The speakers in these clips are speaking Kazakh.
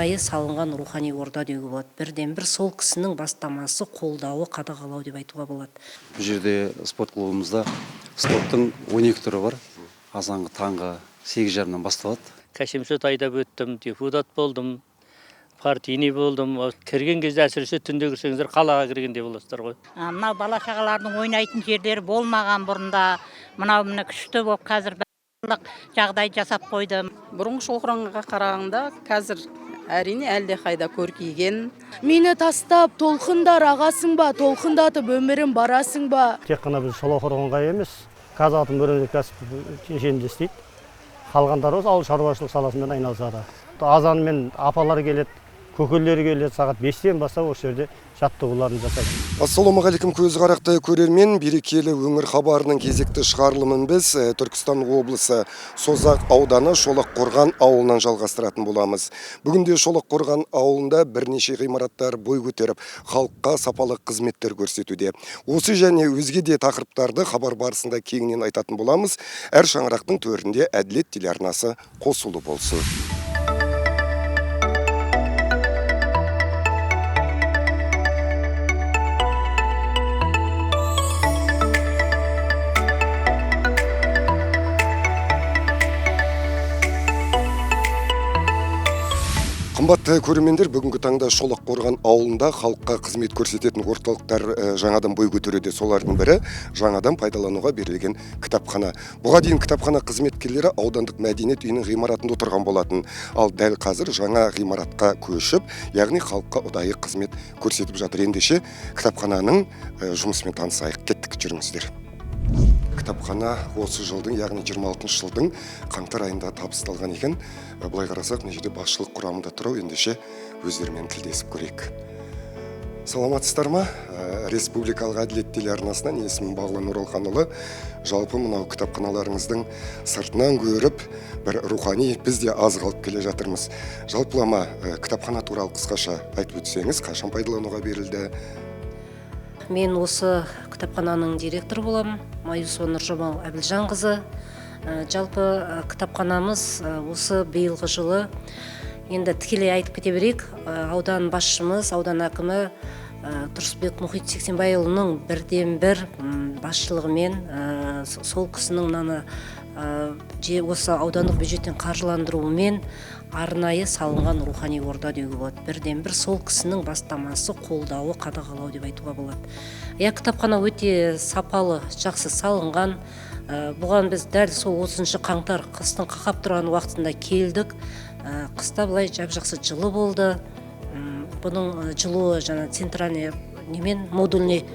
арнайы салынған рухани орда деуге болады. Бірден бір сол кісінің бастамасы, қолдауы, қадағалау деп айтуға болады. Бұл жерде спорт клубымызда спорттың 12 түрі бар. Азанғы таңғы 8:30-нан басталады. Кәшемсөт айдап өттім, депутат болдым, партийный болдым. Кірген кезде әсіресе түнде кірсеңіздер қалаға кіргендей боласыздар ғой. Мынау бала шағалардың ойнайтын жерлері болмаған бұрында. Мынау міне күшті болып қазір барлық жағдай жасап қойды. Бұрынғы шоқыранға қарағанда қазір әрине әлде қайда көркейген. Мені тастап толқындар ағасың ба, толқындатып өмірім барасың ба? Тек қана біз Шолаққорғанға емес, қазатом өнеркәсіп кешенінде істейді. Қалғандары осы ауыл шаруашылық саласымен айналысады. Азанмен апалар келеді, көкелері келеді, сағат 5-тен бастап осы жерде жаттығуларын жасайды. Ассалаумағалейкум, көз қарақты көрермен, берекелі өңір хабарының кезекті шығарылымын біз Түркістан облысы Созақ ауданы Шолаққорған ауылынан жалғастыратын боламыз. Бүгінде Шолаққорған ауылында бірнеше ғимараттар бой көтеріп, халыққа сапалы қызметтер көрсетуде. Осы және өзге де тақырыптарды хабар барысында кеңінен айтатын боламыз. Әр шаңырақтың төрінде Әділет телеарнасы қосулы болсын. Қымбатты көрермендер, бүгінгі таңда Шолаққорған ауылында халыққа қызмет көрсететін орталықтар жаңадан бой көтеруде. Солардың бірі жаңадан пайдалануға берілген кітапхана. Бұға дейін кітапхана қызметкерлері аудандық мәдениет үйінің ғимаратында отырған болатын. Ал дәл қазір жаңа ғимаратқа көшіп, яғни халыққа ұдайы қызмет көрсетіп жатыр. Ендеше кітапхананың жұмысымен танысайық. Кеттік, жүріңіздер. Кітапхана осы жылдың, яғни 26 жылдың қаңтар айында табысталған екен. Бұлай қарасақ, мына жерде басшылық құрамында тұрау, ендеше өздерімен тілдесіп көрейік. Саламатсыздар ма? Республикалық Әділет телеарнасынан есімім Бағлан Оралханұлы. Жалпы мынау кітапханаларыңыздың сыртынан көріп, бір рухани біз де аз қалып келе жатырмыз. Жалпылама кітапхана туралы қысқаша айтып өтсеңіз, қашан пайдалануға берілді? Мен осы кітапхананың директоры боламын, Майысова Нұржамал Әбілжанқызы. Жалпы кітапханамыз осы биылғы жылы, енді тікелей айтып кете берейік, аудан басшымыз, аудан әкімі Тұрысбек Мұхит Сексенбайұлының бірден бір басшылығымен, сол кісінің осы аудандық бюджеттен қаржыландыруымен арнайы салынған рухани орда деуге болады. Бірден бір сол кісінің бастамасы, қолдауы, қадағалау деп айтуға болады. Кітапхана өте сапалы, жақсы салынған. Бұған біз дәл сол 30 қаңтар қыстың қақап тұрған уақытында келдік. Қыста бұлай жақсы жылы болды. Бұның жылуы жаңа центральный немен модульный,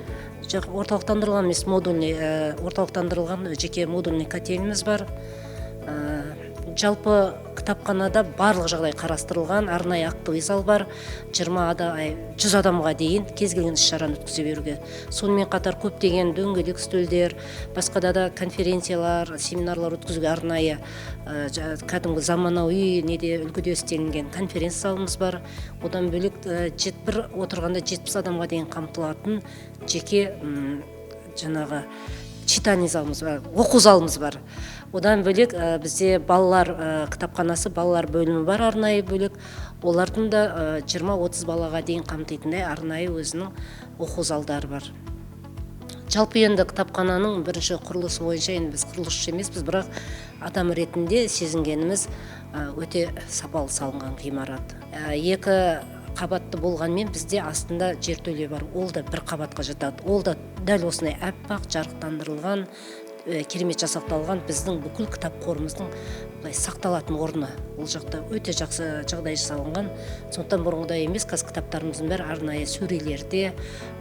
орталықтандырылған емес, модульный, орталықтандырылған жеке модульный котельіміз бар. Жалпы кітапханада барлық жағдай қарастырылған, арнайы актовый зал бар, 100 адамға дейін кез келген іс-шараны өткізе беруге. Сонымен қатар көптеген дөңгелек үстелдер, басқада да конференциялар, семинарлар өткізуге арнайы кәдімгі заманауи үлгіде істелінген конференция залымыз бар. Одан бөлек бір отырғанда 70 адамға дейін қамтылатын жеке жаңағы читальный залымыз бар, оқу залымыз бар. Одан бөлек бізде балалар кітапханасы, балалар бөлімі бар арнайы бөлек. Олардың да 20-30 балаға дейін қамтитындай арнайы өзінің оқу залдары бар. Жалпы енді кітапхананың бірінші құрылысы бойынша, енді біз құрылысшы емеспіз, бірақ адам ретінде сезінгеніміз өте сапалы салынған ғимарат. 2 қабатты болғанмен бізде астында жертөле бар. Ол да бір қабатқа жатады. Ол да дәл осындай әппақ, жарықтандырылған, керемет жасақталған біздің бүкіл кітап қорымыздың сақталатын орны. Ол жақта өте жақсы жағдай жасалынған. Сондықтан бұрынғыдай емес, қазір кітаптарымыздың бәрі арнайы сөрелерде,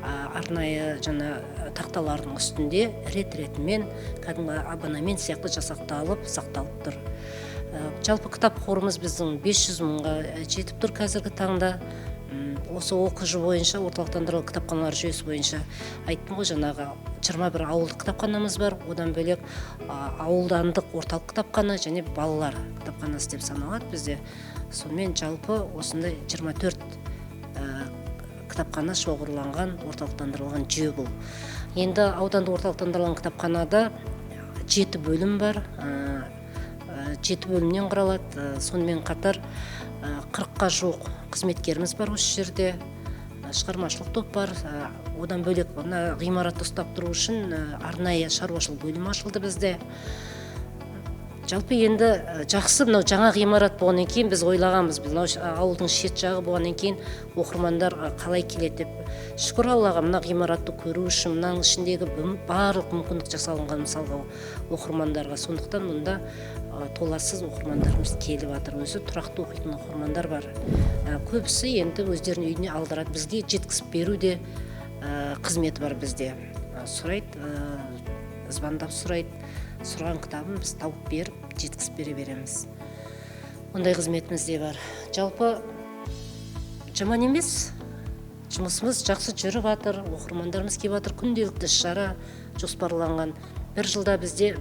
арнайы тақталардың үстінде рет-ретімен кәдімгі абонемент сияқты жасақталып, сақталып тұр. Жалпы кітап қорымыз біздің 500 мыңға жетіп тұр қазіргі таңда. Осы оқыжы бойынша, орталықтандырылған кітапханалар жүйесі бойынша айттым ғой, жаңағы 21 ауылдық кітапханамыз бар. Одан бөлек ауылдандық орталық кітапхана және балалар кітапханасы деп саналады бізде. Сонымен жалпы осындай 24 кітапхана шоғырланған, орталықтандырылған жүйе бұл. Енді аудандық орталықтандырылған кітапханада 7 бөлім бар. 7 бөлімнен құралады. Сонымен қатар 40-қа жуық қызметкеріміз бар осы жерде. Шығармашылық топ бар. Одан бөлек мына ғимаратты ұстап тұру үшін арнайы шаруашылық бөлім ашылды бізде. Жалпы енді жақсы мынау жаңа ғимарат болғаннан кейін біз ойлағанбыз, мынау ауылдың шет жағы болғаннан кейін оқырмандар қалай келеді деп. Шүкір Аллаға, мына ғимаратты көру үшін мынаның ішіндегі барлық мүмкіндік жасалынған, мысалға оқырмандарға. Сондықтан мұнда толассыз оқырмандарымыз келіп жатыр. Өзі тұрақты оқитын оқырмандар бар. Көбісі енді өздерінің үйіне алдырады. Бізге жеткізіп беру де қызметі бар бізде. Сұрайды, звондап сұрайды. Сұраған кітабын біз тауып беріп, жеткізіп бере береміз. Ондай қызметіміз де бар. Жалпы жаман емес. Жұмысымыз жақсы жүріп жатыр. Оқырмандарымыз келіп жатыр. Күнделікті іс-шара жоспарланған. Bir жылда бізде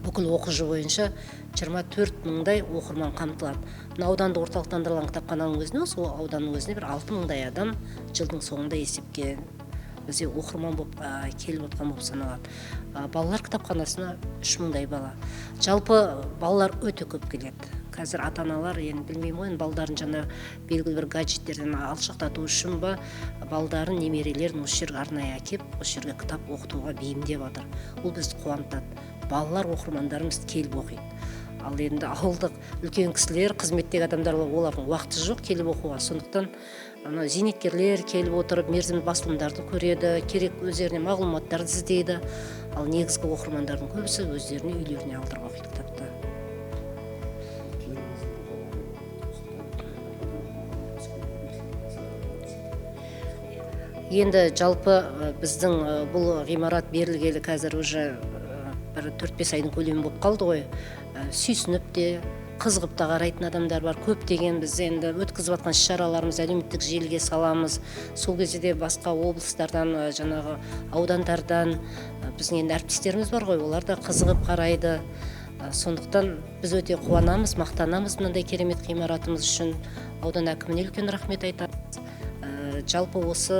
бүкіл оқу жылы бойынша 24 мыңдай оқырман қамтылады. Мына ауданды орталықтандырылған кітапхананың өзіне, осы ауданның өзіне бір 6 мыңдай адам жылдың соңында есепке бізде оқырман болып келіп отқан болып саналады. Балалар кітапханасына 3 мыңдай бала. Жалпы балалар өте көп келеді. Қазір ата-аналар, енді білмеймін ғой, балдарын жаңа белгілі бір гаджеттерден алшақтату үшін ба, балдарын, немерелерін осы жерге арнайы әкеп, осы жерге кітап оқытуға бейімдеп жатыр. Ол бізді қуантады. Балалар, оқырмандарымыз келіп оқиды. Ал енді ауылдық үлкен кісілер, қызметтегі адамдар, олардың уақыты жоқ келіп оқуға. Сондықтан зейнеткерлер келіп отырып, мерзімді басылымдарды көреді, керек өздеріне мағлұматтарды іздейді. Ал негізгі оқырмандардың көбісі өздеріне үйлеріне алдырып оқиды кітапты. Енді жалпы біздің бұл ғимарат берілгелі қазір уже бір 4-5 айдың көлемі болып қалды ғой. Сүйсініп те, қызығып та қарайтын адамдар бар. Көптеген біз енді өткізіп жатқан іс-шараларымыз әлеуметтік желіге саламыз. Сол кезде де басқа облыстардан, жаңағы аудандардан біздің енді әріптестеріміз бар ғой, олар да қызығып қарайды. Сондықтан біз өте қуанамыз, мақтанамыз мынандай керемет ғимаратымыз үшін. Аудан әкіміне үлкен рахмет айтамыз. Жалпы осы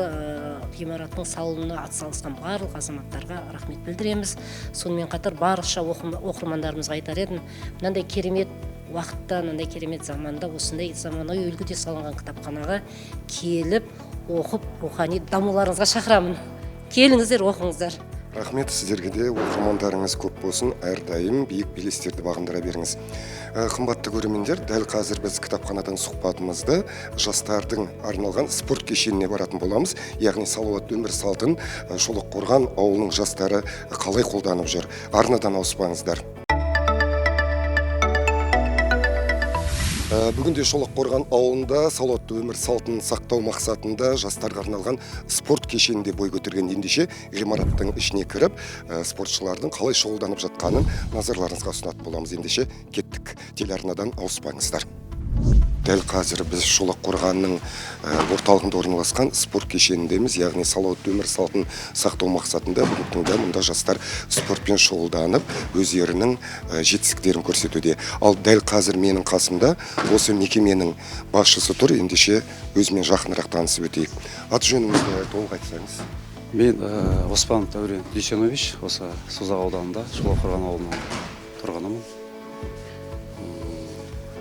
ғимараттың салынуына атсалысқан барлық азаматтарға рахмет білдіреміз. Сонымен қатар барша оқырмандарымызға айтар едім, мынандай керемет уақытта, мынандай керемет заманда, осындай заманауи үлгіде салынған кітапханаға келіп, оқып, рухани дамуларыңызға шақырамын. Келіңіздер, оқыңыздар. Рахмет, сіздерге де оқырмандарыңыз көп болсын, әрдайым биік белестерді бағындыра беріңіз. Қымбатты көрермендер, дәл қазір біз кітапханадан сұхбатымызды жастардың арналған спорт кешеніне баратын боламыз. Яғни салауатты өмір салтын Шолаққорған ауылының жастары қалай қолданып жүр? Арнадан ауыспаңыздар. Бүгінде Шолаққорған ауылында салауатты өмір салтын сақтау мақсатында жастарға арналған спорт кешенінде бой көтерген. Ендеше ғимараттың ішіне кіріп, спортшылардың қалай шұғылданып жатқанын назарларыңызға ұсынатын боламыз. Ендеше кеттік, телеарнадан ауыспаңыздар. Дәл қазір біз Шолаққорғанның орталығында орналасқан спорт кешеніндеміз, яғни салауатты өмір салтын сақтау мақсатында бүгінгі таңда мұнда жастар спортпен шұғылданып, өздерінің жетістіктерін көрсетуде. Ал дәл қазір менің қасымда осы мекеменің басшысы тұр. Ендеше өзімен жақынырақ танысып өтейік. Аты жөніңізді толық айтсаңыз. Мен Оспанов Дәурен Дүйсенович, осы Созақ ауданында Шолаққорған ауылының тұрғынымын.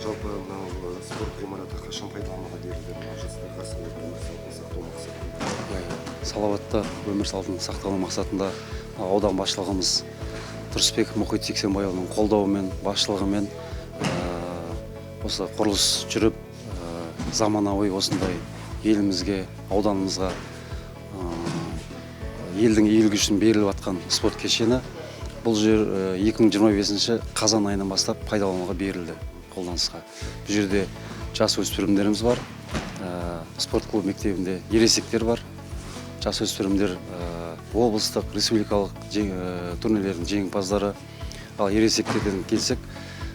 Жалпы мынау спорт ғимараты қашан пайдалануға берілді? Жастарға салауатты өмір салтын сақтау мақсатында. Салауатты өмір салтын сақтау мақсатында аудан басшылығымыз Тұрысбек Мұхит Сексенбайұлының қолдауымен, басшылығымен осы құрылыс жүріп, заманауи осындай елімізге, ауданымызға елдің игілігі үшін беріліп жатқан спорт кешені. Бұл жер 2025 қазан айынан бастап пайдалануға берілді. Қолданысқа. Бұл жерде жас өспірімдеріміз бар, спорт клуб мектебінде ересектер бар. Жас өспірімдер облыстық, республикалық турнирлердің жеңімпаздары. Ал ересектерден келсек,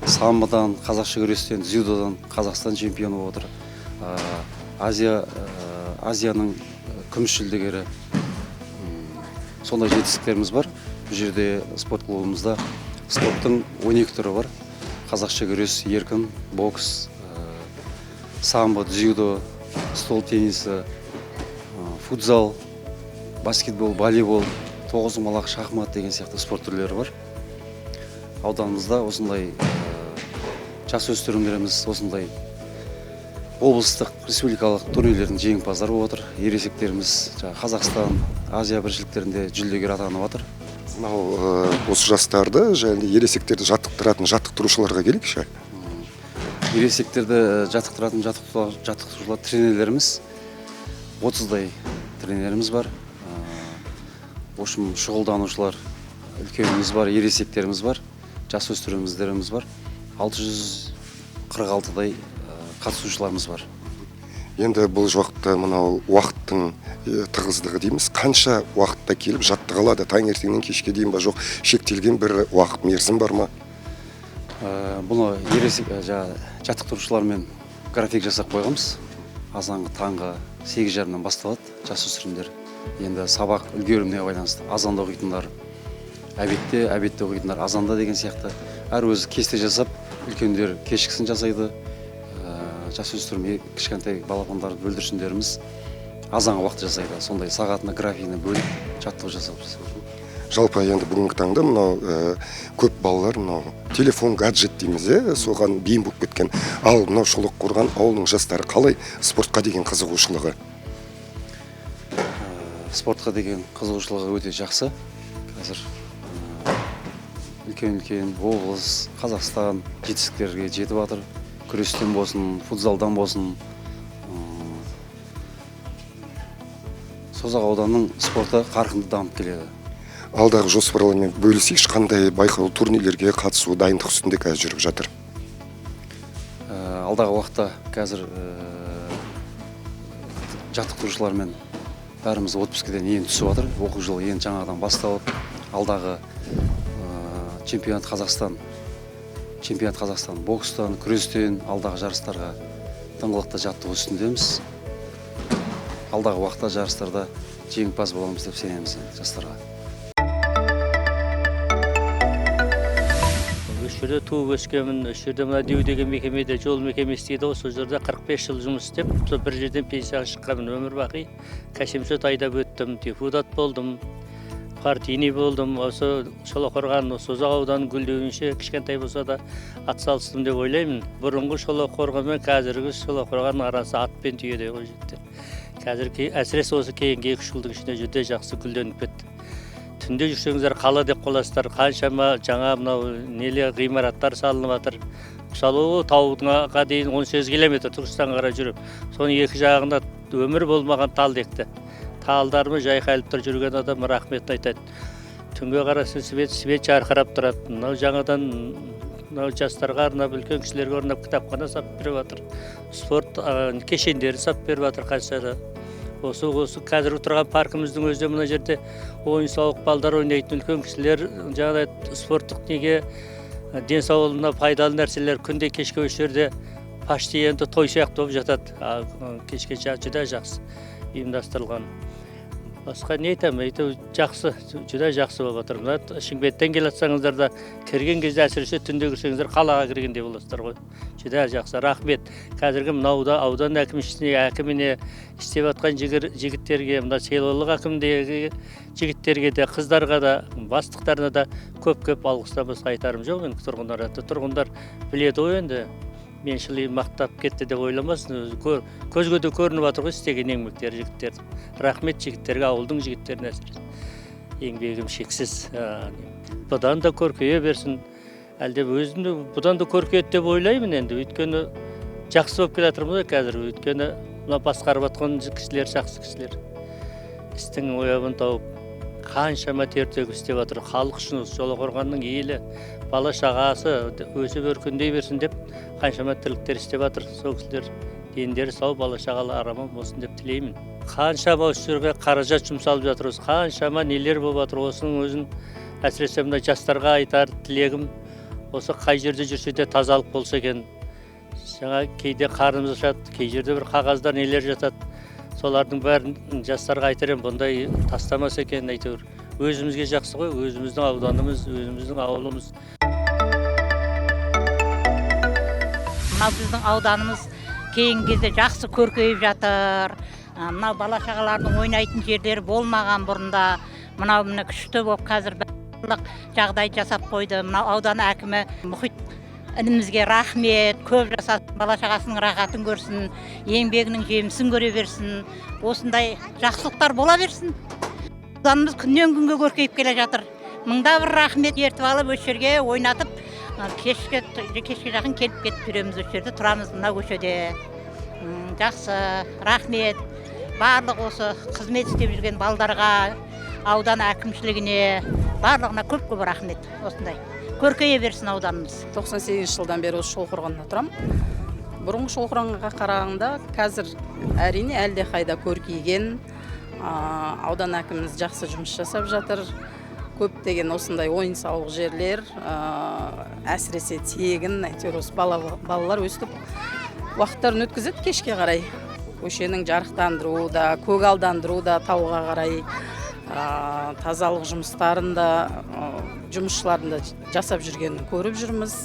самбодан, қазақша күрестен, дзюдодан Қазақстан чемпионы болып отыр. Азияның күміс жүлдегері. Сондай жетістіктеріміз бар. Бұл жерде спорт клубымызда спорттың 12 түрі бар. Қазақша күрес, еркін, бокс, самбо, дзюдо, стол теннисі, футзал, баскетбол, волейбол, тоғызқұмалақ, шахмат деген сияқты спорт түрлері бар. Ауданымызда осындай жасөспірімдеріміз осындай облыстық республикалық турнирлердің жеңімпаздары болып отыр. Ересектеріміз Қазақстан, Азия біріншіліктерінде жүлдегер атанып жатыр. Мынау осы жастарды және ересектерді жаттықтыратын жаттықтырушыларға келейікші. Ересектерді жаттықтыратын жаттықтырушылар тренерлеріміз 30-дай тренеріміз бар. В общем, шұғылданушылар үлкеніміз бар, ересектеріміз бар, жасөспірімдеріміз бар. 646-дай қатысушыларымыз бар. Енді бұл уақытта мынау уақыттың тығыздығы дейміз. Қанша уақытта келіп жаттыға алады? Таңертеңнен кешке дейін ба, жоқ шектелген бір уақыт мерзім бар ма? Бұны жаттықтырушылармен график жасап қойғанбыз. Азанғы таңғы 8:30-нан басталады жасөспірімдер. Енді сабақ үлгеріміне байланысты азанда оқитындар әбетте, әбетте оқитындар азанда деген сияқты. Әр өзі кесте жасап, үлкендер кешкісін жасайды. Жасөспірім кішкентай балапандарды бүлдіршіндеріміз азанғы уақыт жасайды. Сондай сағатына графигіне бөліп жаттығу жасап жасайды. Жалпы енді бүгінгі таңда мынау көп балалар мынау телефон, гаджет дейміз, соған бейім болып кеткен. Ал мынау Шолаққорған ауылының жастары қалай спортқа деген қызығушылығы? Спортқа деген қызығушылығы өте жақсы. Қазір үлкен-үлкен облыс, Қазақстан жетістіктерге жетіп жатыр. Күрестен болсын, футзалдан болсын. Созақ ауданының спорты қарқынды дамып келеді. Алдағы жоспарлармен бөлісейікші, қандай байқау турнирлерге қатысу дайындық үстінде қазір жүріп жатыр? Алдағы уақытта қазір жаттықтырушылармен бәріміз отпускіден енді түсіп жатыр. Оқу жылы енді жаңадан басталып, алдағы чемпионат Қазақстан бокстан, күрестен алдағы жарыстарға тыңғылықты жаттығу үстіндеміз. Алдағы уақытта жарыстарда жеңімпаз боламыз деп сенеміз жастарға. Осы жерде туып өскенмін, осы жерде мына Деу деген мекемеде жол мекемесі дейді, осы жерде 45 жыл жұмыс істеп, бір жерден пенсияға шыққанмын, өмір бақи кәсемсөт айдап өттім, депутат болдым, партийный болдым. Осы Шолаққорған, Созақ ауданын гүлдеуінше кішкентай болса да атсалыстым деп ойлаймын. Бұрынғы Шолаққорған мен қазіргі Шолаққорғанның арасы ат пен түйедей ғой жетті. Қазір әсіресе осы кейінгі 2-3 жылдың ішінде жүде жақсы гүлденіп кетті. Түнде жүрсеңіздер қала деп қоластар, қаншама жаңа мынау неле ғимараттар салынып жатыр. Мысалы тауға дейін 18 километр Түркістанға қарай жүріп, соның екі жағында өмір болмаған тал екті. Талдарымы жайқайлып тұр, жүрген адам рахметін айтады. Түнге қарасын свет жарқырап тұрады. Мынау жаңадан жастарға арнап, үлкен кісілерге арнап кітапхана сап беріп жатыр. Спорт кешендері сап беріп жатыр қаншада. Осы қазір тұрған паркымыздың өзінде мына жерде ойын-сауық балдар ойнайтын үлкен кісілер жаңағыдай спорттық неге денсаулығына пайдалы нәрселер күнде кешке осы жерде почти енді той сияқты болып жатады. Кешке жүдә жақсы ұйымдастырылған. Басқа не айтамын, жақсы, жүдә жақсы болып жатыр. Мына Шымкенттен келе жатсаңыздар да кірген кезде әсіресе түнде кірсеңіздер қалаға кіргендей боласыздар ғой. Жүдә жақсы, рахмет. Қазіргі мынауда аудан әкіміне істеп жатқан жігіттерге, мына селолық әкімдегі жігіттерге де, қыздарға да, бастықтарына да көп алғыстан басқа айтарым жоқ. Тұрғындар біледі ғой енді. Меншілі мақтап кетті деп ойламасын. Көзге де көрініп жатыр ғой істеген еңбектері жігіттерді. Рахмет жігіттерге, ауылдың жігіттеріне әсіресе. Еңбегім шексіз. Бұдан да көркейе берсін. Әлде өзімді бұдан да көркейеді деп ойлаймын енді. Өйткені жақсы болып келе жатырмыз қазір. Өйткені мына басқарып жатқан кісілер жақсы кісілер. Істің ойабын тауып, қаншама тер төгіп істеп жатыр. Халық үшін Шолаққорғанның елі, бала шағасы өсіп өркендей берсін деп қаншама тірліктер істеп жатыр. Сол кісілер дендері сау, бала шағалы араман болсын деп тілеймін. Қаншама осы жерге қаражат жұмсалып жатыр, қаншама нелер болып жатыр. Осының өзін әсіресе мына жастарға айтар тілегім, осы қай жерде жүрсе де тазалық болса екен. Жаңа кейде қарнымыз ашады, кей жерде бір қағаздар нелер жатады. Солардың бәрін жастарға айтарым, бұндай тастамас екен әйтеуір. Өзімізге жақсы ғой, өзіміздің ауданымыз, өзіміздің ауылымыз. Мынау біздің ауданымыз кейінгі кезде жақсы көркейіп жатыр. Мынау бала шағалардың ойнайтын жерлері болмаған бұрында. Мынау күшті болып қазір барлық жағдай жасап қойды. Мынау аудан әкімі Мұхит інімізге рахмет, көп жасасын, бала шағасының рахатын көрсін, еңбегінің жемісін көре берсін, осындай жақсылықтар бола берсін. Ауданымыз күннен күнге көркейіп келе жатыр. Мыңда бір рахмет ертіп алып осы жерге ойнатып, кешке жақын келіп кетіп жүреміз, осы жерде тұрамыз мына көшеде. Жақсы, рахмет. Барлық осы қызмет істеп жүрген балдарға, аудан әкімшілігіне, барлығына көп рахмет. Осындай көркейе берсін ауданымыз. 98 жылдан бері осы Шолқорғанда тұрам. Бұрынғы Шолқорғанға қарағанда қазір әрине әлде қайда көркейген. Аудан әкіміміз жақсы жұмыс жасап жатыр. Көптеген осындай ойын-сауық жерлер, әсіресе тегін, әйтеуір осы балалар өстіп уақыттарын өткізеді кешке қарай. Көшенің жарықтандыруы да, көгалдандыруы да тауға қарай, тазалық жұмыстарын да, жұмысшыларын да жасап жүргенін көріп жүрміз.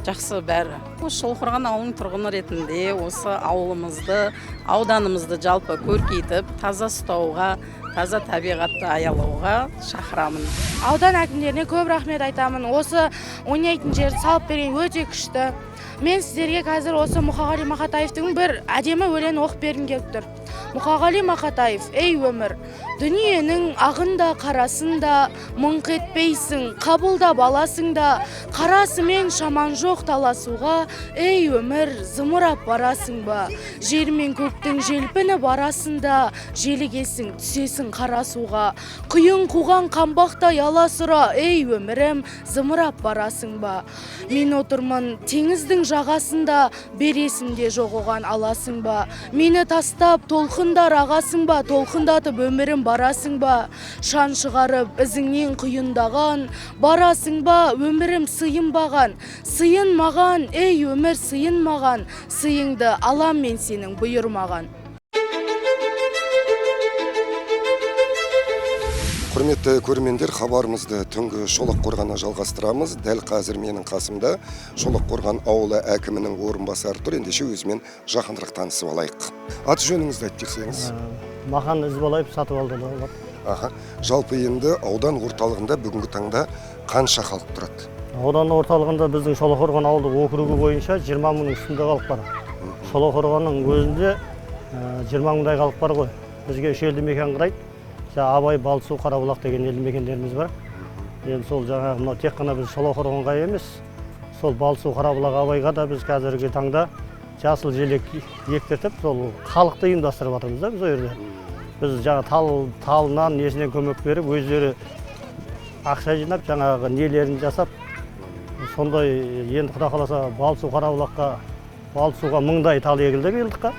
Жақсы бәрі. Осы Шолқорған ауылының тұрғыны ретінде осы ауылымызды, ауданымызды жалпы көркейтіп, таза ұстауға, таза табиғатты аялауға шақырамын. Аудан әкімдеріне көп рахмет айтамын. Осы ойнайтын жерді салып берген өте күшті. Мен сіздерге қазір осы Мұқағали Мақатаевтың бір әдемі өлең оқып бергім келіп тұр. Мұқағали Мақатаев, ей өмір, дүниенің ағында қарасында мұңқ етпейсің, қабылдап аласың да, қарасымен шаман жоқ таласуға, ей өмір, зымырап барасың ба? Жер мен көктің желпіні барасында, желігесің, түсесің қарасуға, құйын қуған қамбақтай аласұра, ей өмірім, зымырап барасың ба? Мен отырмын теңіздің жағасында, бересің де жоқ оған аласың ба? Мені тастап толқындар ағасың ба? Толқындатып өмірім барасың ба? Шан шығарып ізіңнен құйындаған, барасың ба? Өмірім сыйын баған, сыйын маған, ей өмір сыйын маған, сыйыңды алам мен сенің бұйырмаған. Құрметті көрермендер, хабарымызды түнгі Шолаққорғаннан жалғастырамыз. Дәл қазір менің қасымда Шолаққорған ауылы әкімінің орынбасары тұр. Ендеше өзімен жақынырақ танысып алайық. Аты жөніңізді айтып берсеңіз. Махан Ізбалаев Сатыбалды. Жалпы енді аудан орталығында бүгінгі таңда қанша халық тұрады? Аудан орталығында біздің Шолаққорған ауылдық округі бойынша 20 мыңның үстінде халық бар. Шолаққорғанның өзінде 20 мыңдай халық бар ғой. Бізге үш елді мекен қарайды. Абай, Балсу, Қарабұлақ деген елді мекендеріміз бар. Енді сол жаңағы мынау тек қана біз Шолаққорғанға емес, сол Балсу, Қарабұлақ, Абайға да біз қазіргі таңда жасыл желек ектіртіп, сол халықты ұйымдастырып жатырмыз да біз ол жерде. Біз жаңа талынан несінен көмек беріп, өздері ақша жинап, жаңағы нелерін жасап, сондай енді Құда қаласа Балсу, Қарабұлаққа, Балсуға 1000-дай тал егілді биылдыққа,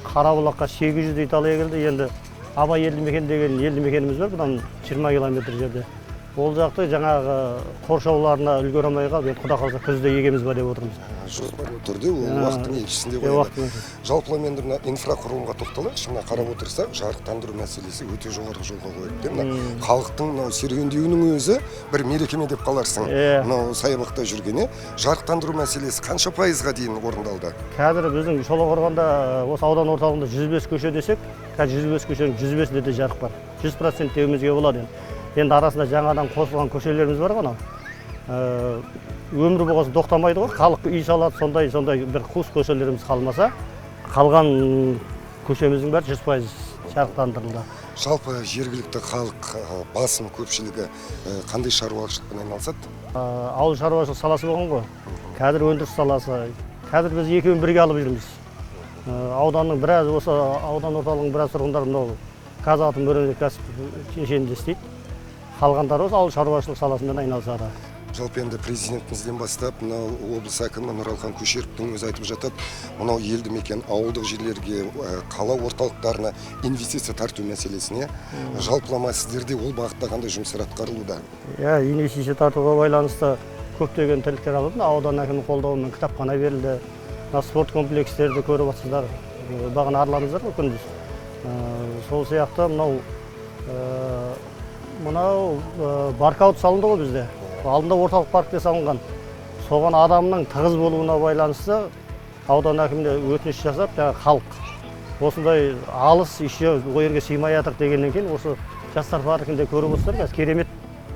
Қарабұлаққа 800-дей тал егілді. Енді Абай елді мекен деген елді мекеніміз бар, бұдан 20 километр жерде. Ол жақты жаңағы қоршауларына үлгере алмай қалып, енді Құда қаласа күзде егеміз ба деп отырмыз. Жоспарлы түрде ол уақыттың еншісінде қойылады. Жалпылай енді мына инфрақұрылымға тоқталайықшы. Мына қарап отырсақ, жарықтандыру мәселесі өте жоғары жолға қойылды. Мына халықтың мынау серуендеуінің өзі бір мерекеме деп қаларсың. Мынау саябақта жүргене жарықтандыру мәселесі қанша пайызға дейін орындалды? Қазір біздің Шолаққорғанда осы аудан орталығында 105 көше десек, қазір 105 көшенің 105-інде де жарық бар. 100% деуімізге болады енді. Енді арасында жаңадан қосылған көшелеріміз бар ғой. Өмір болғасын тоқтамайды ғой. Халық үй салады, сондай бір қуыс көшелеріміз қалмаса, қалған көшеміздің бәрі 100% жарықтандырылды. Жалпы жергілікті халық басым көпшілігі қандай шаруашылықпен айналысады? Ауыл шаруашылық саласы болған ғой. Қазір өндіріс саласы. Қазір біз екеуін бірге алып жүрміз. Ауданның біраз, осы аудан орталығының біраз тұрғындары мынау қазатом өнеркәсіп кешенінде істейді. Қалғандары осы ауыл шаруашылық саласымен айналысады. Жалпы енді президентімізден бастап, мынау облыс әкімі Нұралхан Көшеровтың өзі айтып жатады, мынау елді мекен ауылдық жерлерге, қала орталықтарына инвестиция тарту мәселесіне жалпылама сіздерде ол бағытта қандай жұмыстар атқарылуда? Инвестиция тартуға байланысты көптеген тірліктер алынды. Аудан әкімінің қолдауымен кітапхана берілді. Спорт комплекстерді көріп отырсыздар. Бағана арыламыздар ғой күндіз. Сол сияқты мынау баркаут салынды ғой бізде. Алдында орталық паркте салынған. Соған адамның тығыз болуына байланысты аудан әкіміне өтініш жасап, халық осындай алыс еще ол жерге сыймай жатыр дегеннен кейін осы жастар паркінде көріп отырсыздар. Керемет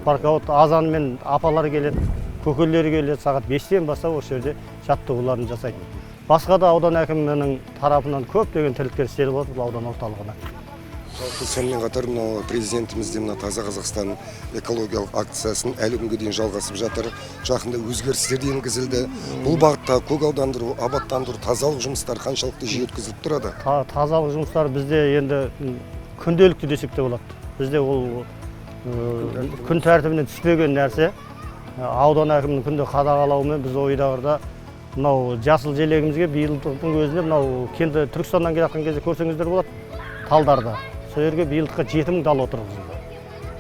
баркаут, азанмен апалар келеді, көкелері келеді, сағат 5-тен бастап осы жерде жаттығуларын жасайды. Басқа да аудан әкімінің тарапынан көптеген тілектер істеліп отыр бұл аудан орталығына. Жалпы сонымен қатар мынау президентіміз де мына Таза Қазақстан экологиялық акциясын әлі күнге дейін жалғасып жатыр. Жақында өзгерістер енгізілді. Бұл бағытта көгалдандыру, абаттандыру, тазалық жұмыстары қаншалықты жиі өткізіліп тұрады? Тазалық жұмыстары бізде енді күнделікті десек те болады. Бізде ол күн тәртібінен түспеген нәрсе. Аудан әкімінің күнде қадағалауымен біз ойдағырда мынау жасыл желегімізге биылдықтың өзінде мынау кенді Түркістаннан келатқан кезде көрсеңіздер болады талдарда. Сол жерге биылдыққа 7000 дал отырғызылды.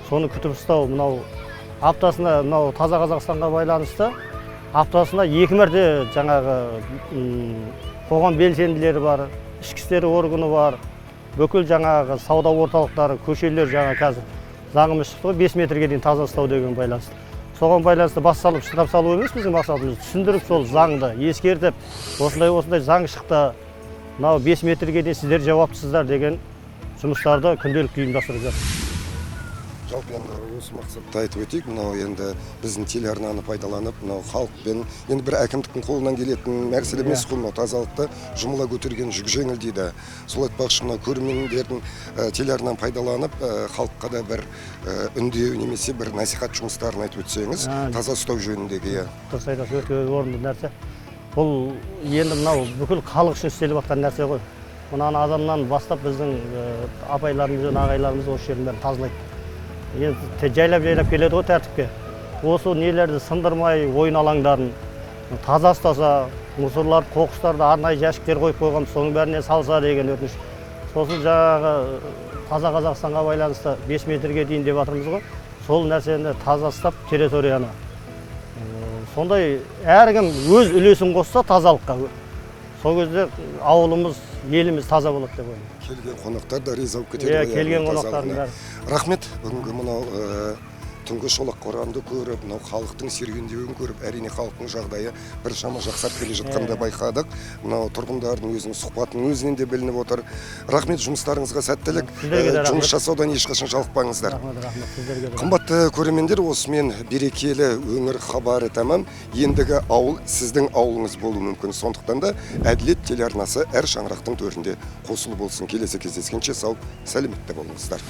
Соны күтіп ұстау мынау аптасына мынау Таза Қазақстанға байланысты аптасына 2 мәрте жаңағы қоғам белсенділері бар, ішкі істер органы бар, бүкіл жаңағы сауда орталықтары, көшелер жаңа қазір заңымыз шықты 5 метрге дейін таза ұстау деген байланысты. Соған байланысты бас салып штраф салу емес біздің мақсатымыз, түсіндіріп сол заңды ескертіп, осындай заң шықты, мынау 5 метрге дейін сіздер жауаптысыздар деген жұмыстарды күнделікті ұйымдастырып жатыр. Жалпы енді осы мақсатта айтып өтейік, мынау енді біздің телеарнаны пайдаланып, мынау халықпен енді бір әкімдіктің қолынан келетін нәрсе емес қой, мынау тазалықты жұмыла көтерген жүк жеңіл дейді. Сол айтпақшы мынау көрермендердің телеарнаны пайдаланып, халыққа да бір үндеу немесе бір насихат жұмыстарын айтып өтсеңіз, таза ұстау жөніндегі. Дұрыс айтасыз, өте орынды нәрсе. Бұл енді мынау бүкіл халық үшін істеліп жатқан нәрсе ғой. Мынаны адамнан бастап біздің апайларымыз бен ағайларымыз осы жердің бәрін тазалайды. Енді жайлап келеді ғой тәртіпке. Осы нелерді сындырмай, ойын алаңдарын таза ұстаса, мусорлар, қоқыстарды арнайы жәшіктер қойып қойған, соның бәріне салса деген өтініш. Сосын жаңағы Таза Қазақстанға байланысты 5 метрге дейін деп жатырмыз ғой. Сол нәрсені таза ұстап, территорияны. Сондай әркім өз үлесін қосса тазалыққа. Сол кезде ауылымыз, еліміз таза болады деп ойлаймын. Келген қонақтар да риза болып кетеді. Келген қонақтардың бәрі. Рахмет. Бүгінгі мынау түнгі шолақ қоранды көріп, мынау халықтың серуендеуін көріп, әрине халықтың жағдайы біршама жақсарып келе жатқанда байқадық. Мынау тұрғындардың өзінің сұхбатының өзінен де білініп отыр. Рахмет, жұмыстарыңызға сәттілік. Жұмыс жасаудан ешқашан жалықпаңыздар. Қымбатты көрермендер, осымен берекелі өңір хабары тәмам. Ендігі ауыл сіздің ауылыңыз болуы мүмкін. Сондықтан да Әділет телеарнасы әр шаңырақтың төрінде қосылы болсын. Келесі кездескенше сау, сәлеметте болыңыздар.